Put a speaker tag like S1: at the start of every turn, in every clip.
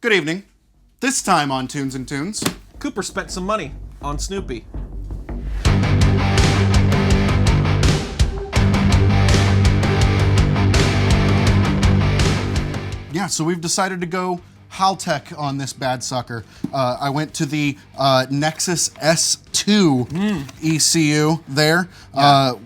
S1: Good evening. This time on Tunes and Tunes,
S2: Cooper spent some money on Snoopy.
S1: Yeah, so we've decided to go Haltech on this bad sucker. I went to the Nexus S2 ECU there.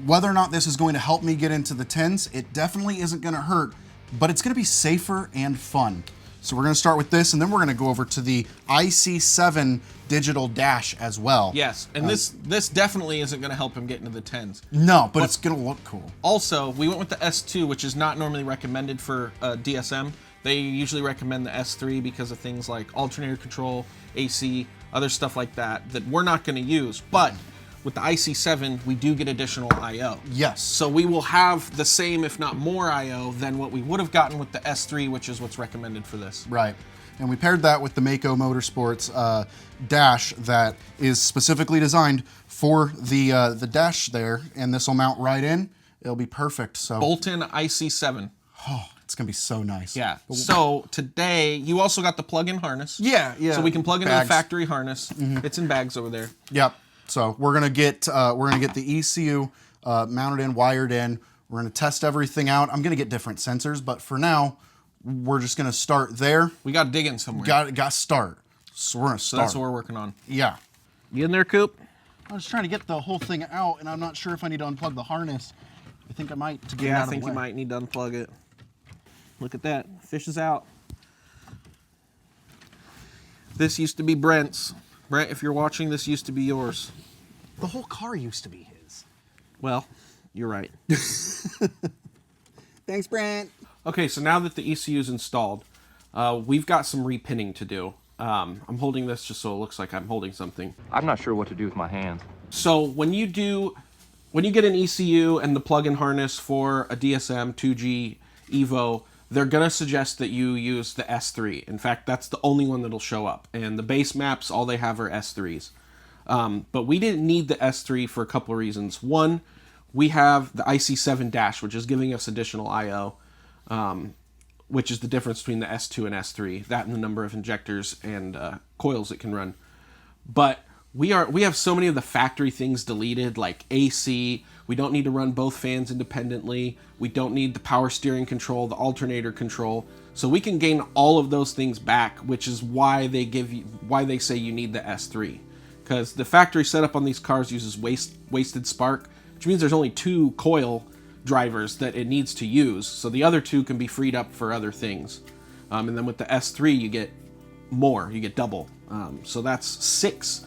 S1: Whether or not this is going to help me get into the 10s, it definitely isn't going to hurt, but it's going to be safer and fun. So we're going to start with this, and then we're going to go over to the IC7 digital dash as well.
S2: Yes, and this definitely isn't going to help him get into the 10s.
S1: No, but it's going to look cool.
S2: Also, we went with the S2, which is not normally recommended for DSM. They usually recommend the S3 because of things like alternator control, AC, other stuff like that we're not going to use. But with the IC7, we do get additional I/O.
S1: Yes.
S2: So we will have the same, if not more, I/O than what we would have gotten with the S3, which is what's recommended for this.
S1: Right. And we paired that with the Mako Motorsports dash that is specifically designed for the dash there, and this will mount right in. It'll be perfect. So
S2: Bolton IC7.
S1: Oh, it's gonna be so nice.
S2: Yeah. So today you also got the plug-in harness.
S1: Yeah.
S2: So we can plug into the factory harness. It's in bags over there.
S1: Yep. So we're gonna get the ECU mounted in, wired in. We're gonna test everything out. I'm gonna get different sensors, but for now, we're just gonna start there.
S2: We got to dig in somewhere.
S1: Got to start. So we're gonna start.
S2: So that's what we're working on.
S1: Yeah.
S2: You in there, Coop?
S1: I was trying to get the whole thing out, and I'm not sure if I need to unplug the harness. I think I might to get it out of the way.
S2: I think you might need to unplug it. Look at that. Fish is out. This used to be Brent's. Brent, if you're watching, this used to be yours.
S1: The whole car used to be his.
S2: Well, you're right.
S1: Thanks, Brent.
S2: Okay, so now that the ECU is installed, we've got some repinning to do. I'm holding this just so it looks like I'm holding something.
S3: I'm not sure what to do with my hands.
S2: So when you get an ECU and the plug-in harness for a DSM 2G Evo, they're gonna suggest that you use the S3. In fact, that's the only one that'll show up. And the base maps, all they have are S3s. But we didn't need the S3 for a couple of reasons. One, we have the IC7 dash, which is giving us additional I/O, which is the difference between the S2 and S3. That and the number of injectors and coils it can run. But we have so many of the factory things deleted, like AC. We don't need to run both fans independently. We don't need the power steering control, the alternator control. So we can gain all of those things back, which is why they say you need the S3. Because the factory setup on these cars uses wasted spark, which means there's only 2 coil drivers that it needs to use. So the other 2 can be freed up for other things. And then with the S3, you get more, you get double. So that's 6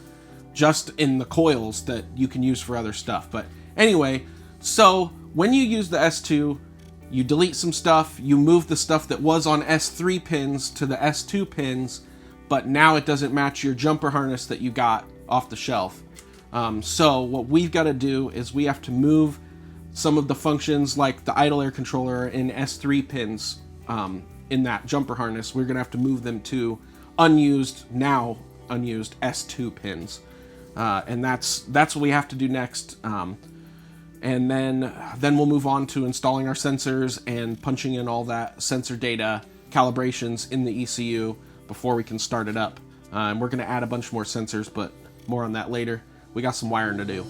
S2: just in the coils that you can use for other stuff. But anyway, so when you use the S2, you delete some stuff, you move the stuff that was on S3 pins to the S2 pins, but now it doesn't match your jumper harness that you got off the shelf. So what we've got to do is we have to move some of the functions like the idle air controller in S3 pins in that jumper harness. We're going to have to move them to unused S2 pins. And that's what we have to do next. And then we'll move on to installing our sensors and punching in all that sensor data calibrations in the ECU before we can start it up. And we're going to add a bunch more sensors, but more on that later. We got some wiring to do.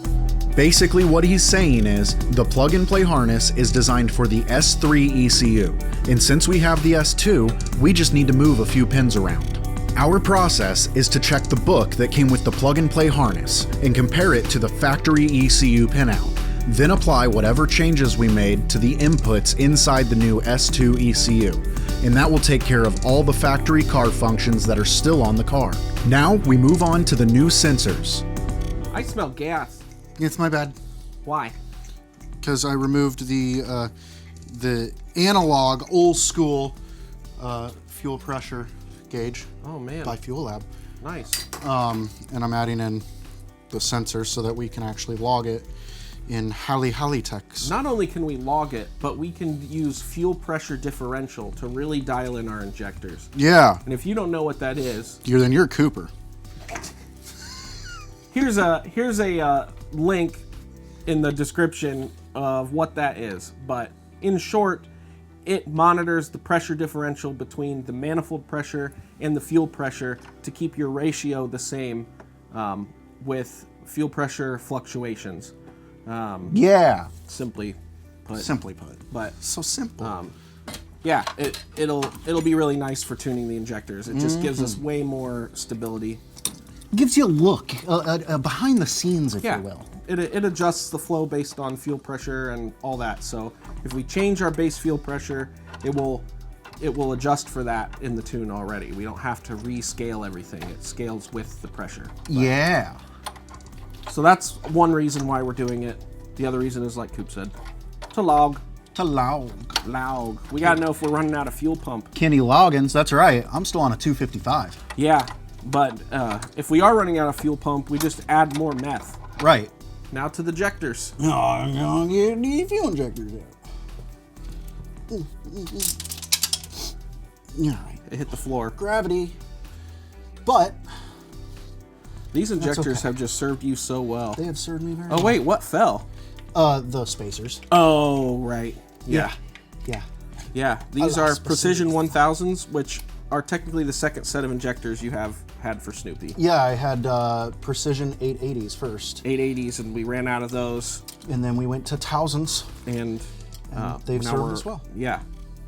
S4: Basically what he's saying is, the plug-and-play harness is designed for the S3 ECU, and since we have the S2, we just need to move a few pins around. Our process is to check the book that came with the plug-and-play harness and compare it to the factory ECU pinout, then apply whatever changes we made to the inputs inside the new S2 ECU, and that will take care of all the factory car functions that are still on the car. Now we move on to the new sensors.
S2: I smell gas.
S1: It's my bad.
S2: Why?
S1: Because I removed the analog, old school fuel pressure gauge.
S2: Oh man.
S1: By Fuel Lab.
S2: Nice.
S1: And I'm adding in the sensors so that we can actually log it in Haltech.
S2: Not only can we log it, but we can use fuel pressure differential to really dial in our injectors.
S1: Yeah.
S2: And if you don't know what that is,
S1: then you're Cooper.
S2: Here's a link in the description of what that is. But in short, it monitors the pressure differential between the manifold pressure and the fuel pressure to keep your ratio the same with fuel pressure fluctuations.
S1: Yeah.
S2: Simply put.
S1: Simply put.
S2: But
S1: So simple.
S2: yeah, it'll be really nice for tuning the injectors. It just gives us way more stability.
S1: Gives you a look, behind the scenes, if
S2: Yeah,
S1: you will.
S2: it adjusts the flow based on fuel pressure and all that. So if we change our base fuel pressure, it will adjust for that in the tune already. We don't have to rescale everything. It scales with the pressure.
S1: Yeah.
S2: So that's one reason why we're doing it. The other reason is, like Coop said, to log.
S1: To log.
S2: We gotta know if we're running out of fuel pump.
S1: Kenny Loggins, that's right. I'm still on a 255.
S2: Yeah, but if we are running out of fuel pump, we just add more meth.
S1: Right.
S2: Now to the injectors.
S1: No, I'm gonna get the fuel injectors out. Yeah, right.
S2: It hit the floor.
S1: Gravity. But
S2: These injectors
S1: okay.
S2: have just served you so well.
S1: they have served me very
S2: Oh wait, what fell?
S1: The spacers.
S2: Oh right.
S1: Yeah.
S2: Yeah, these are
S1: lost
S2: Precision 1000s, which are technically the second set of injectors you have had for Snoopy.
S1: Yeah, I had Precision 880s first.
S2: 880s, and we ran out of those,
S1: And then we went to thousands.
S2: and
S1: They've
S2: now
S1: served
S2: we're-
S1: us well.
S2: Yeah,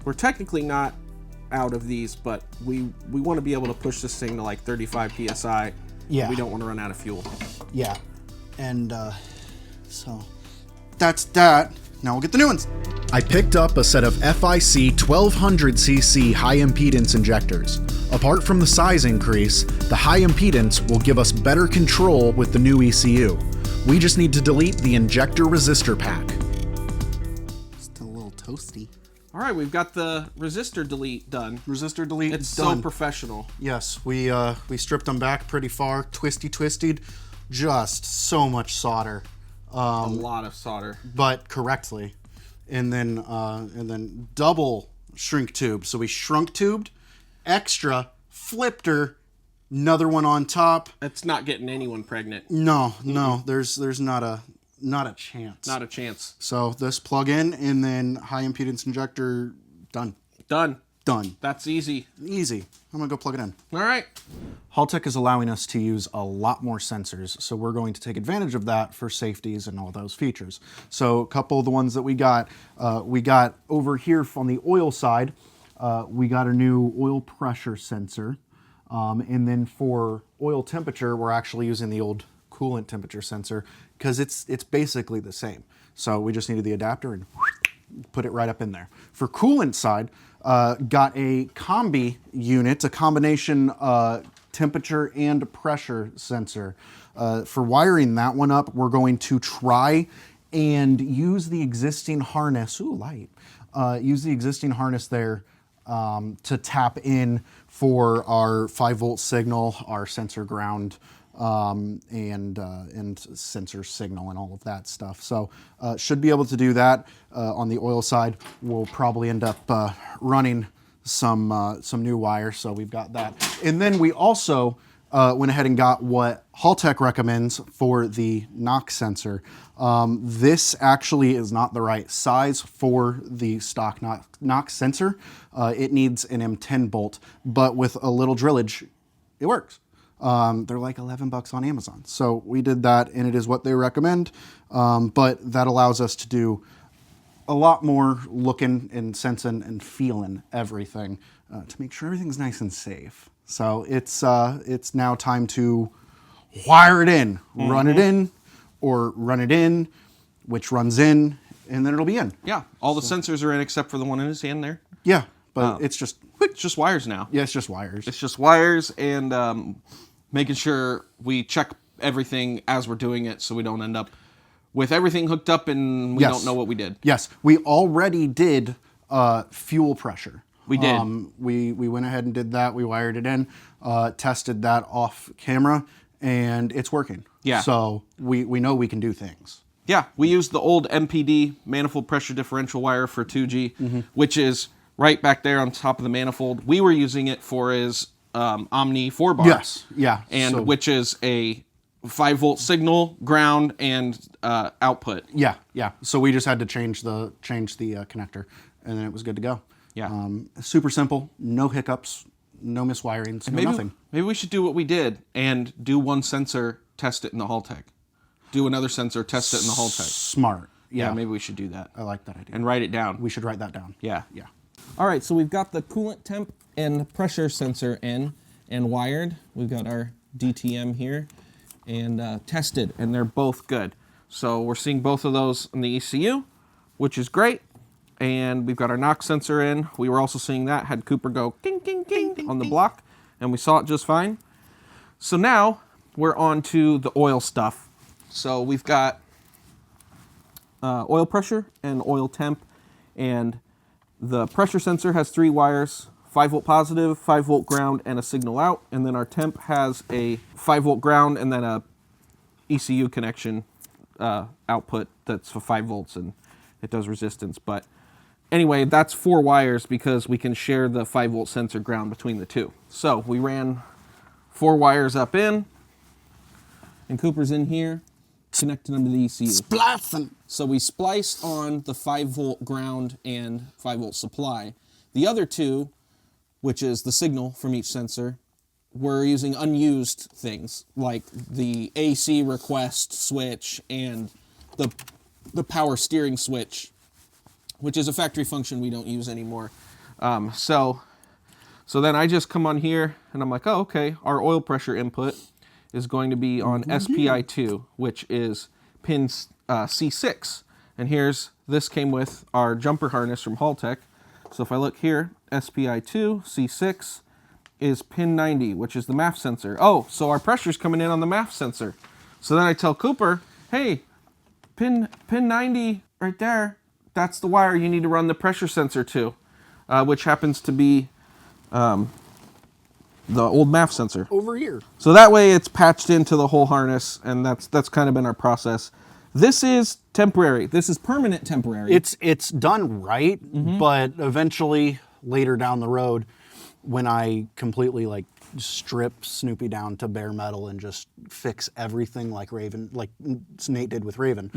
S2: we're technically not out of these, but we want to be able to push this thing to like 35 psi.
S1: Yeah.
S2: We don't want to run out of fuel.
S1: Yeah. And so that's that. Now we'll get the new ones.
S4: I picked up a set of FIC 1200cc high impedance injectors. Apart from the size increase, the high impedance will give us better control with the new ECU. We just need to delete the injector resistor pack.
S1: Just a little toasty.
S2: All right, we've got the resistor delete done.
S1: Resistor delete
S2: It's
S1: done.
S2: so professional.
S1: Yes, we stripped them back pretty far, twisted, just so much solder,
S2: A lot of solder.
S1: but correctly, and then double shrink tube. So we shrunk tubed, extra, flipped her, another one on top.
S2: It's not getting anyone pregnant.
S1: No, there's not a chance.
S2: Not a chance.
S1: So this plug in and then high impedance injector done. Done.
S2: That's easy.
S1: Easy. I'm gonna go plug it in.
S2: All right.
S1: Haltech is allowing us to use a lot more sensors, so we're going to take advantage of that for safeties and all those features. So a couple of the ones that we got over here on the oil side, we got a new oil pressure sensor, and then for oil temperature, we're actually using the old coolant temperature sensor because it's basically the same. So we just needed the adapter and put it right up in there. For coolant side, got a combi unit, a combination temperature and pressure sensor. For wiring that one up, we're going to try and use the existing harness. Ooh, light. Use the existing harness there to tap in for our 5-volt signal, our sensor ground, and sensor signal and all of that stuff. So should be able to do that. On the oil side, we'll probably end up running some new wire, so we've got that. And then we also went ahead and got what Haltech recommends for the NOx sensor. This actually is not the right size for the stock NOx sensor. It needs an M10 bolt, but with a little drillage, it works. They're like $11 on Amazon. So we did that, and it is what they recommend. But that allows us to do a lot more looking and sensing and feeling everything to make sure everything's nice and safe. So it's now time to wire it in, run it in, or run it in, which runs in, and then it'll be in.
S2: Yeah, all the sensors are in except for the one in his hand there.
S1: Yeah, but it's just
S2: wires now.
S1: Yeah, it's just wires.
S2: It's just wires and making sure we check everything as we're doing it so we don't end up with everything hooked up and we don't know what we did.
S1: Yes, we already did fuel pressure.
S2: We did.
S1: We went ahead and did that. We wired it in, tested that off camera, and it's working.
S2: Yeah.
S1: So we know we can do things.
S2: Yeah, we used the old MPD manifold pressure differential wire for 2G, which is right back there on top of the manifold. We were using it for his Omni 4-bar.
S1: Yes, yeah.
S2: And which is a 5-volt signal, ground, and output.
S1: Yeah. So we just had to change the connector, and then it was good to go.
S2: Yeah.
S1: Super simple, no hiccups, no miswirings, no nothing.
S2: Maybe we should do what we did and do one sensor, test it in the Haltech. Do another sensor, test it in the Haltech.
S1: Smart.
S2: Yeah, maybe we should do that.
S1: I like that idea.
S2: And write it down.
S1: We should write that down.
S2: Yeah.
S1: Yeah.
S2: All right, so we've got the coolant temp and pressure sensor in and wired. We've got our DTM here and tested, and they're both good. So we're seeing both of those in the ECU, which is great. And we've got our knock sensor in. We were also seeing that, had Cooper go ding, ding, ding on the block, and we saw it just fine. So now we're on to the oil stuff. So we've got oil pressure and oil temp, and the pressure sensor has 3 wires, 5 volt positive, 5 volt ground, and a signal out. And then our temp has a 5 volt ground and then a ECU connection output that's for 5 volts, and it does resistance. But anyway, that's 4 wires because we can share the 5 volt sensor ground between the two. So we ran 4 wires up in, and Cooper's in here, connecting them to the ECU.
S1: Splicing.
S2: So we spliced on the 5 volt ground and 5 volt supply. The other 2, which is the signal from each sensor, we're using unused things like the AC request switch and the power steering switch, which is a factory function we don't use anymore. So then I just come on here and I'm like, oh, okay, our oil pressure input is going to be on SPI2, which is pin C6. And this came with our jumper harness from Haltech. So if I look here, SPI2, C6 is pin 90, which is the MAF sensor. Oh, so our pressure's coming in on the MAF sensor. So then I tell Cooper, hey, pin 90 right there, that's the wire you need to run the pressure sensor to, which happens to be the old MAF sensor.
S1: Over here.
S2: So that way it's patched into the whole harness, and that's kind of been our process. This is temporary. This is permanent temporary.
S1: It's done right, but eventually later down the road, when I completely like strip Snoopy down to bare metal and just fix everything like Nate did with Raven,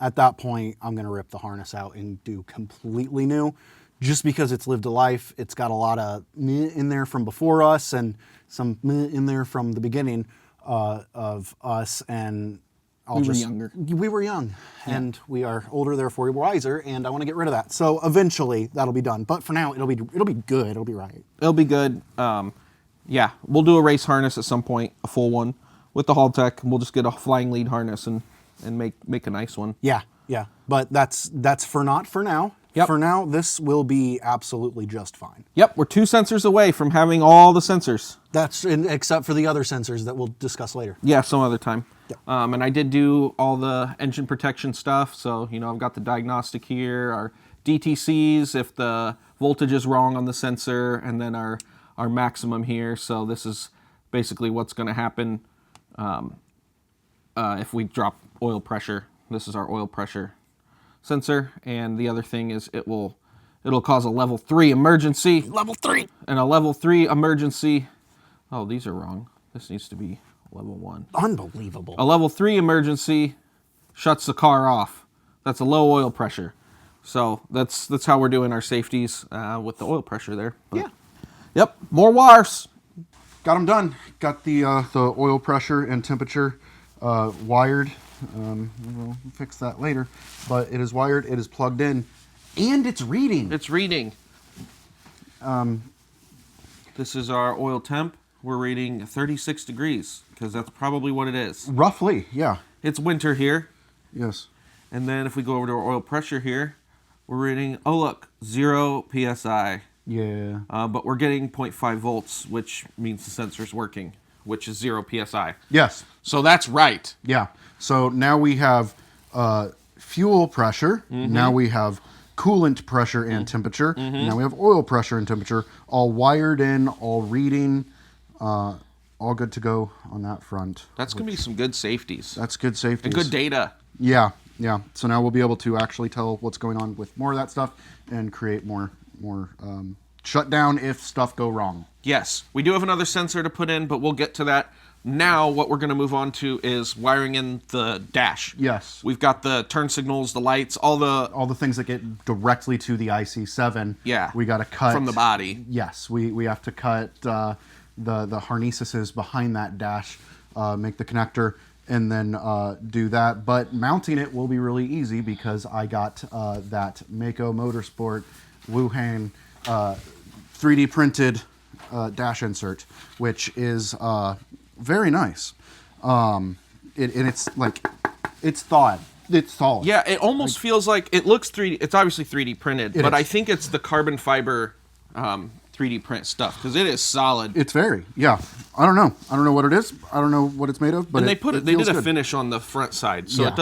S1: at that point I'm gonna rip the harness out and do completely new. Just because it's lived a life, it's got a lot of meh in there from before us and some meh in there from the beginning of us, and
S2: we were younger.
S1: We were young, and we are older, therefore wiser, and I want to get rid of that. So eventually that'll be done, but for now it'll be good. It'll be right.
S2: It'll be good. Yeah, we'll do a race harness at some point, a full one with the Haltech. We'll just get a flying lead harness and make a nice one.
S1: Yeah. But that's not for now.
S2: Yep.
S1: For now, this will be absolutely just fine.
S2: Yep, we're 2 sensors away from having all the sensors.
S1: Except for the other sensors that we'll discuss later.
S2: Yeah, some other time.
S1: Yep.
S2: And I did do all the engine protection stuff. So, I've got the diagnostic here, our DTCs, if the voltage is wrong on the sensor, and then our maximum here. So this is basically what's going to happen if we drop oil pressure. This is our oil pressure sensor, and the other thing is it'll cause a level 3 emergency.
S1: Level 3.
S2: And a level 3 emergency. Oh, these are wrong. This needs to be level 1.
S1: Unbelievable.
S2: A level 3 emergency shuts the car off. That's a low oil pressure. So that's how we're doing our safeties with the oil pressure there. But,
S1: yeah.
S2: Yep. More wires.
S1: Got them done. Got the oil pressure and temperature wired. We'll fix that later, but it is wired, it is plugged in, and it's reading.
S2: It's reading. This is our oil temp. We're reading 36 degrees, because that's probably what it is.
S1: Roughly, yeah.
S2: It's winter here.
S1: Yes.
S2: And then if we go over to our oil pressure here, we're reading, oh look, 0 PSI.
S1: Yeah.
S2: But we're getting 0.5 volts, which means the sensor's working, which is 0 PSI.
S1: Yes.
S2: So that's right.
S1: Yeah. So now we have fuel pressure. Now we have coolant pressure and temperature. Now we have oil pressure and temperature, all wired in, all reading, all good to go on that front.
S2: That's going to be some good safeties.
S1: That's good safety.
S2: And good data.
S1: Yeah. So now we'll be able to actually tell what's going on with more of that stuff and create more shutdown if stuff go wrong.
S2: Yes. We do have another sensor to put in, but we'll get to that Now what we're going to move on to is wiring in the dash.
S1: Yes.
S2: We've got the turn signals, the lights, all the
S1: things that get directly to the IC7.
S2: Yeah.
S1: We got to cut
S2: from the body.
S1: Yes, we have to cut the harnesses behind that dash, make the connector, and then do that. But mounting it will be really easy because I got that Mako Motorsport Wuhan 3D printed dash insert, which is very nice. And it's like, it's thawed. It's solid.
S2: Yeah, it almost feels like it looks 3D. It's obviously 3D printed, but
S1: is.
S2: I think it's the carbon fiber 3D print stuff because it is solid.
S1: It's very, yeah. I don't know what it is. I don't know what it's made of, but
S2: and
S1: they
S2: did a
S1: good.
S2: finish on the front side, so
S1: Yeah.
S2: it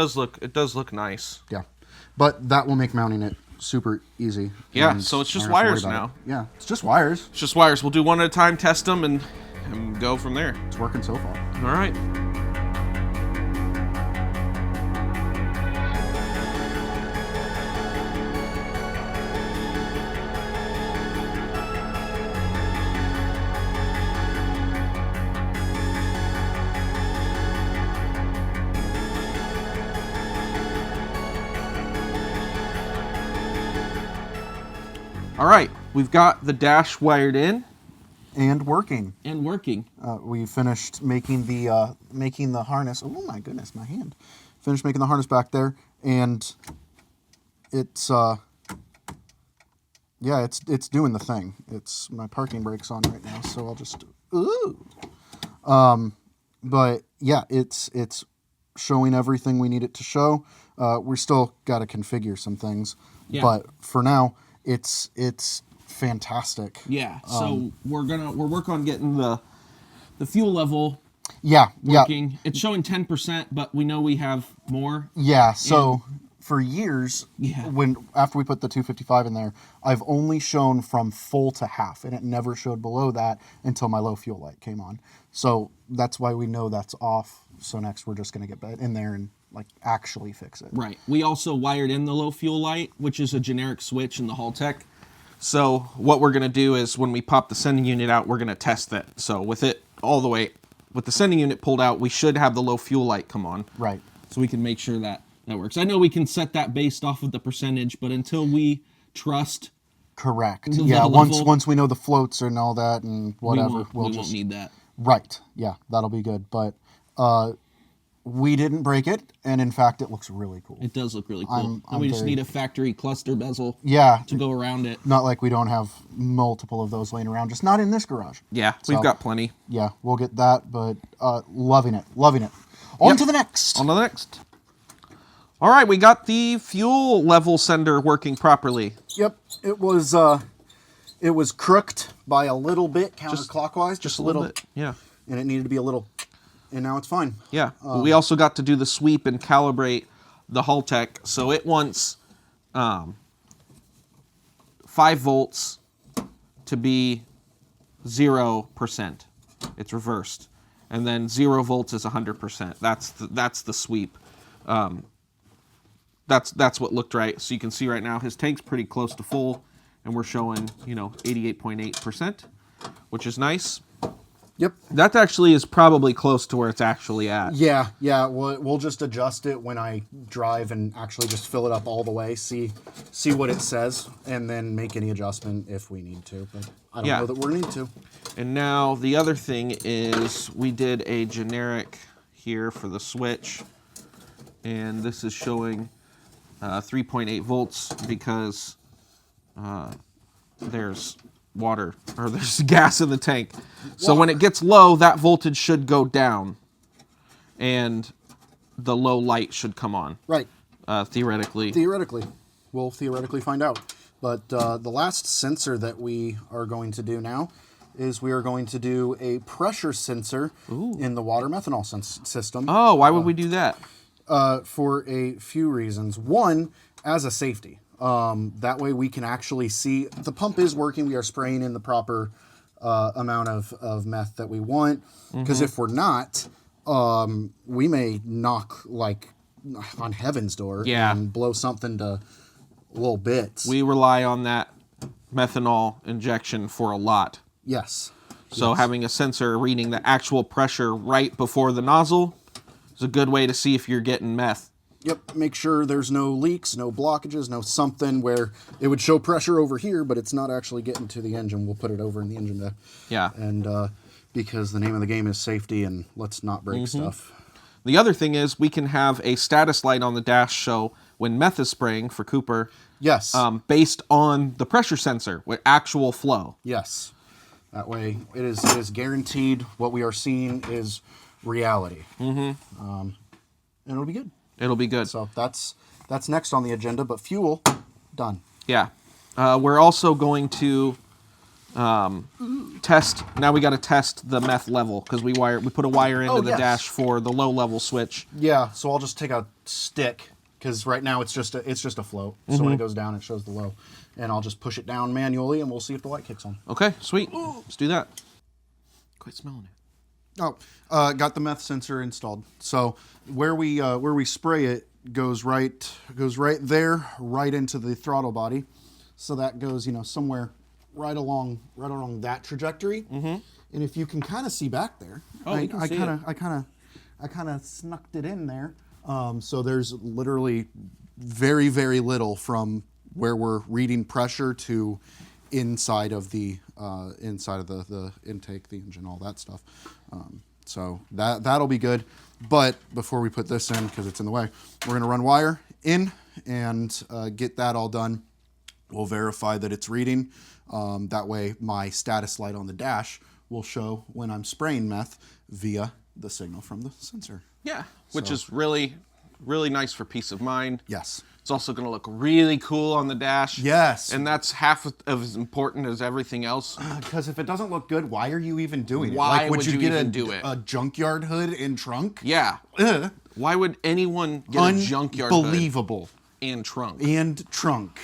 S2: does look nice.
S1: Yeah, but that will make mounting it super easy.
S2: Yeah,
S1: and
S2: so it's just
S1: I don't have to
S2: wires
S1: worry about
S2: now.
S1: it. Yeah, it's just wires.
S2: It's just wires. We'll do one at a time, test them, and go from there.
S1: It's working so far.
S2: All right. All right, we've got the dash wired in
S1: And working.
S2: and working.
S1: We finished making the harness. Oh my goodness, my hand. Finished making the harness back there, and it's yeah, it's doing the thing. It's my parking brake's on right now, so I'll just but yeah, it's showing everything we need it to show. We still got to configure some things, but for now, it's fantastic.
S2: Yeah. So we're work on getting the fuel level
S1: Yeah,
S2: working.
S1: yeah,
S2: It's showing 10%, but we know we have more.
S1: yeah. So for years,
S2: Yeah.
S1: after we put the 255 in there, I've only shown from full to half, and it never showed below that until my low fuel light came on. So that's why we know that's off. So next we're just gonna get in there and like actually fix it.
S2: Right. We also wired in the low fuel light, which is a generic switch in the Haltech. So what we're going to do is when we pop the sending unit out, we're going to test that. So with it all the way, with the sending unit pulled out, we should have the low fuel light come on.
S1: Right.
S2: So we can make sure that works. I know we can set that based off of the percentage, but until we trust
S1: Correct.
S2: the
S1: Yeah.
S2: level,
S1: Once we know the floats and all that and whatever,
S2: we won't need that.
S1: Right. Yeah, that'll be good. But we didn't break it, and in fact, it looks really cool.
S2: It does look really cool.
S1: I'm
S2: We just
S1: very-
S2: need a factory cluster bezel
S1: Yeah.
S2: to go around it.
S1: Not like we don't have multiple of those laying around, just not in this garage.
S2: Yeah,
S1: So,
S2: we've got plenty.
S1: Yeah, we'll get that, but loving it. On to the next.
S2: On to the next. All right, we got the fuel level sender working properly.
S1: Yep, it was crooked by a little bit counterclockwise, just a little
S2: bit. Yeah.
S1: and it needed to be a little, and now it's fine.
S2: Yeah. We also got to do the sweep and calibrate the Haltech. So it wants 5 volts to be 0%. It's reversed. And then 0 volts is 100%. That's the sweep. That's what looked right. So you can see right now his tank's pretty close to full, and we're showing 88.8%, which is nice.
S1: Yep.
S2: That actually is probably close to where it's actually at.
S1: Yeah. We'll just adjust it when I drive and actually just fill it up all the way, see what it says, and then make any adjustment if we need to. But I don't know that we're need to.
S2: And now the other thing is we did a generic here for the switch, and this is showing 3.8 volts because there's water, or there's gas in the tank. So when it gets low, that voltage should go down, and the low light should come on.
S1: Right.
S2: Theoretically.
S1: We'll theoretically find out. But the last sensor that we are going to do now is we are going to do a pressure sensor in the water methanol system.
S2: Oh, why would we do that?
S1: For a few reasons. One, as a safety. That way we can actually see the pump is working. We are spraying in the proper amount of meth that we want. Because if we're not, we may knock like on heaven's door and blow something to little bits.
S2: We rely on that methanol injection for a lot.
S1: Yes.
S2: So having a sensor reading the actual pressure right before the nozzle is a good way to see if you're getting meth.
S1: Yep, make sure there's no leaks, no blockages, no something where it would show pressure over here, but it's not actually getting to the engine. We'll put it over in the engine bay.
S2: Yeah.
S1: And because the name of the game is safety, and let's not break stuff.
S2: The other thing is we can have a status light on the dash show when meth is spraying for Cooper.
S1: Yes.
S2: Based on the pressure sensor with actual flow.
S1: Yes. That way it is guaranteed what we are seeing is reality. And it'll be good.
S2: It'll be good.
S1: So that's next on the agenda, but fuel, done.
S2: Yeah. We're also going to test. Now we got to test the meth level because we put a wire into the dash for the low level switch.
S1: Yeah. So I'll just take a stick because right now it's just a float. So when it goes down, it shows the low, and I'll just push it down manually, and we'll see if the light kicks on.
S2: Okay. Sweet. Let's do that. Quit smelling it.
S1: Oh, got the meth sensor installed. So where we spray it goes right there, right into the throttle body. So that goes, somewhere right along that trajectory. And if you can kind of see back there, I kind of snuck it in there. So there's literally very, very little from where we're reading pressure to inside of the intake, the engine, all that stuff. So that'll be good. But before we put this in, because it's in the way, we're going to run wire in and get that all done. We'll verify that it's reading. That way my status light on the dash will show when I'm spraying meth via the signal from the sensor.
S2: Yeah, which is really, really nice for peace of mind.
S1: Yes.
S2: It's also going to look really cool on the dash.
S1: Yes.
S2: And that's half of as important as everything else.
S1: Because if it doesn't look good, why are you even doing it?
S2: Why
S1: like,
S2: would you
S1: get
S2: even do it?
S1: A junkyard hood and trunk?
S2: Yeah. Why would anyone get a junkyard hood
S1: Unbelievable.
S2: and trunk?
S1: And trunk.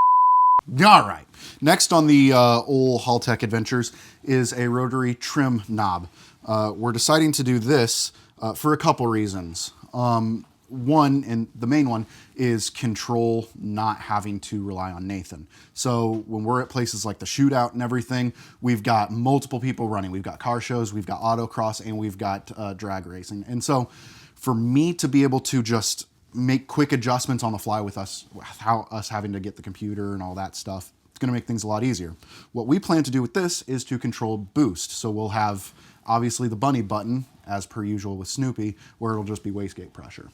S1: All right. Next on the old Haltech adventures is a rotary trim knob. We're deciding to do this for a couple reasons. One, and the main one, is control not having to rely on Nathan. So when we're at places like the shootout and everything, we've got multiple people running. We've got car shows, we've got autocross, and we've got drag racing. And so for me to be able to just make quick adjustments on the fly without us having to get the computer and all that stuff, it's going to make things a lot easier. What we plan to do with this is to control boost. So we'll have obviously the bunny button, as per usual with Snoopy, where it'll just be wastegate pressure.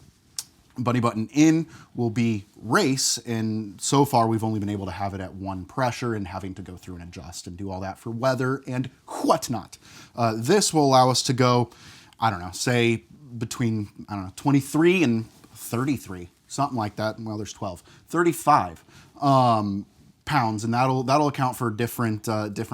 S1: Bunny button in will be race, and so far we've only been able to have it at one pressure and having to go through and adjust and do all that for weather and whatnot. This will allow us to go, I don't know, say between, 23 and 33, something like that. Well, there's 12, 35 pounds, and that'll account for different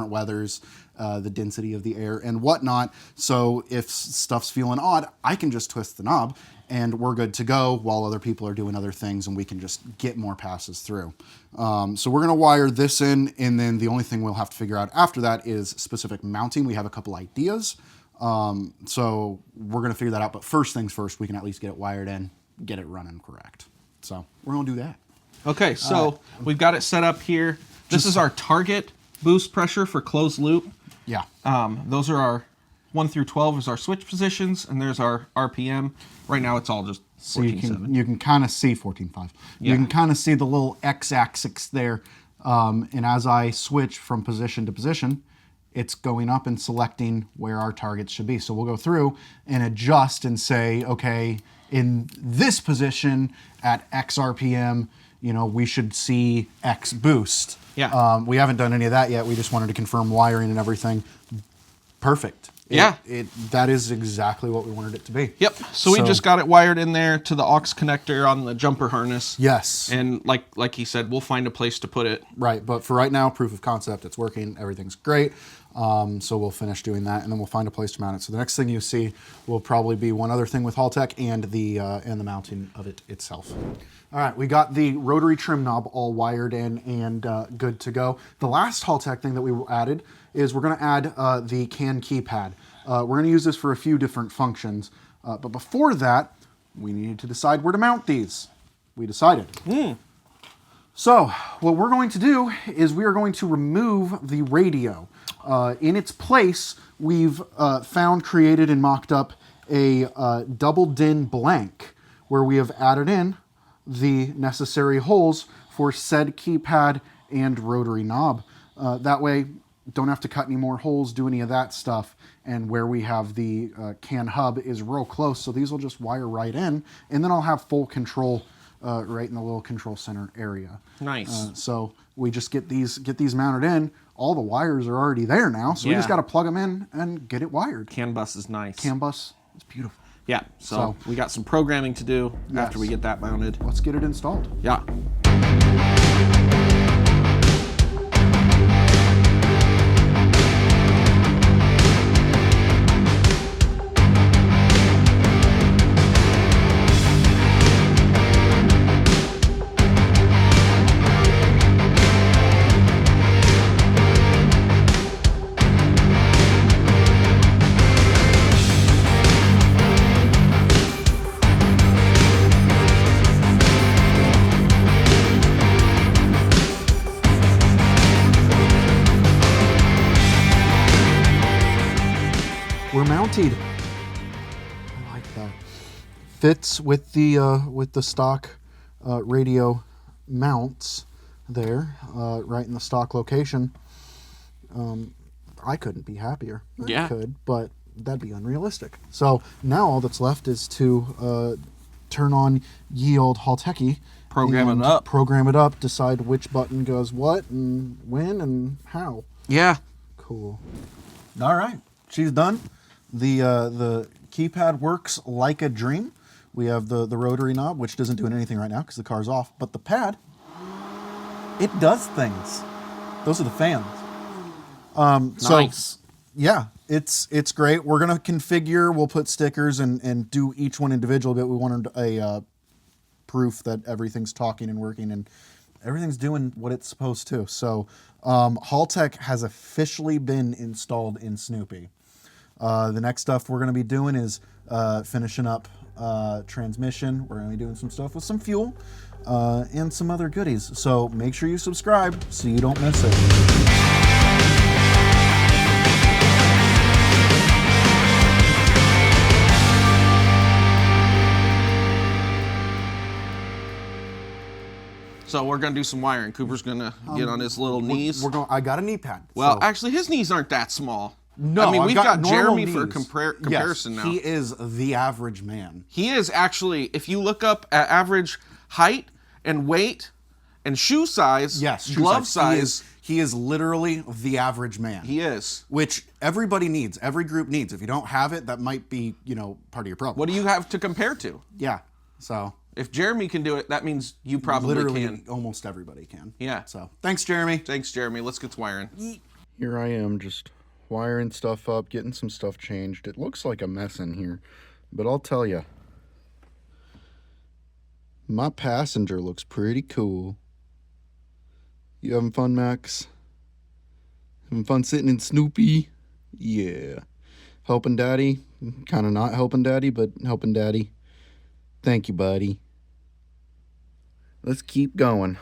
S1: weathers, the density of the air and whatnot. So if stuff's feeling odd, I can just twist the knob and we're good to go while other people are doing other things, and we can just get more passes through. So we're gonna wire this in, and then the only thing we'll have to figure out after that is specific mounting. We have a couple ideas. So we're gonna figure that out, but first things first, we can at least get it wired in, get it running correct. So we're gonna do that.
S2: Okay, so we've got it set up here. This is our target boost pressure for closed loop.
S1: Yeah.
S2: Those are our 1 through 12 is our switch positions, and there's our RPM. Right now it's all just 14.7.
S1: You can kind of see 14.5.
S2: Yeah.
S1: You can kind of see the little x-axis there. And as I switch from position to position, it's going up and selecting where our targets should be. So we'll go through and adjust and say, okay, in this position at X RPM, we should see X boost.
S2: Yeah.
S1: We haven't done any of that yet. We just wanted to confirm wiring and everything. Perfect. That is exactly what we wanted it to be.
S2: Yep. So we just got it wired in there to the aux connector on the jumper harness.
S1: Yes.
S2: And like he said, we'll find a place to put it.
S1: Right. But for right now, proof of concept, it's working. Everything's great. So we'll finish doing that, and then we'll find a place to mount it. So the next thing you see will probably be one other thing with Haltech and the mounting of it itself. All right, we got the rotary trim knob all wired in and good to go. The last Haltech thing that we added is we're going to add the CAN keypad. We're going to use this for a few different functions, but before that, we needed to decide where to mount these. We decided. So what we're going to do is we are going to remove the radio. In its place, we've found, created, and mocked up a double DIN blank where we have added in the necessary holes for said keypad and rotary knob. That way, don't have to cut any more holes, do any of that stuff. And where we have the CAN hub is real close, so these will just wire right in, and then I'll have full control right in the little control center area.
S2: Nice.
S1: So we just get these mounted in. All the wires are already there now, so we just got to plug them in and get it wired.
S2: CAN bus is nice.
S1: CAN bus, it's beautiful.
S2: Yeah, so we got some programming to do after we get that mounted.
S1: Let's get it installed.
S2: Yeah.
S1: We're mounted. I like that. Fits with the stock radio mounts there, right in the stock location. I couldn't be happier. I could, but that'd be unrealistic. So now all that's left is to turn on ye old Haltech. Program it up, decide which button goes what and when and how.
S2: Yeah.
S1: Cool. All right, she's done. The keypad works like a dream. We have the rotary knob, which isn't doing anything right now because the car's off. But the pad, it does things. Those are the fans.
S2: Nice.
S1: So, yeah, it's great. We're gonna configure. We'll put stickers and do each one individual. But we wanted a proof that everything's talking and working and everything's doing what it's supposed to. So Haltech has officially been installed in Snoopy. The next stuff we're going to be doing is finishing up transmission. We're going to be doing some stuff with some fuel and some other goodies. So make sure you subscribe so you don't miss it.
S2: So we're gonna do some wiring. Cooper's gonna get on his little knees.
S1: I got a knee pad.
S2: Well,
S1: so.
S2: actually, his knees aren't that small.
S1: No,
S2: I mean, we've got Jeremy
S1: knees.
S2: for comparison now.
S1: He is the average man.
S2: He is actually, if you look up at average height and weight and shoe size, glove size,
S1: he is literally the average man.
S2: he is.
S1: Which everybody needs, every group needs. If you don't have it, that might be, part of your problem.
S2: What do you have to compare to?
S1: Yeah, so.
S2: If Jeremy can do it, that means you probably
S1: Literally,
S2: can.
S1: almost everybody can.
S2: Yeah.
S1: So, thanks, Jeremy.
S2: Thanks, Jeremy. Let's get to wiring.
S4: Here I am just wiring stuff up, getting some stuff changed. It looks like a mess in here, but I'll tell you, my passenger looks pretty cool. You having fun, Max? Having fun sitting in Snoopy? Yeah. Helping Daddy? Kind of not helping Daddy, but helping Daddy. Thank you, buddy. Let's keep going.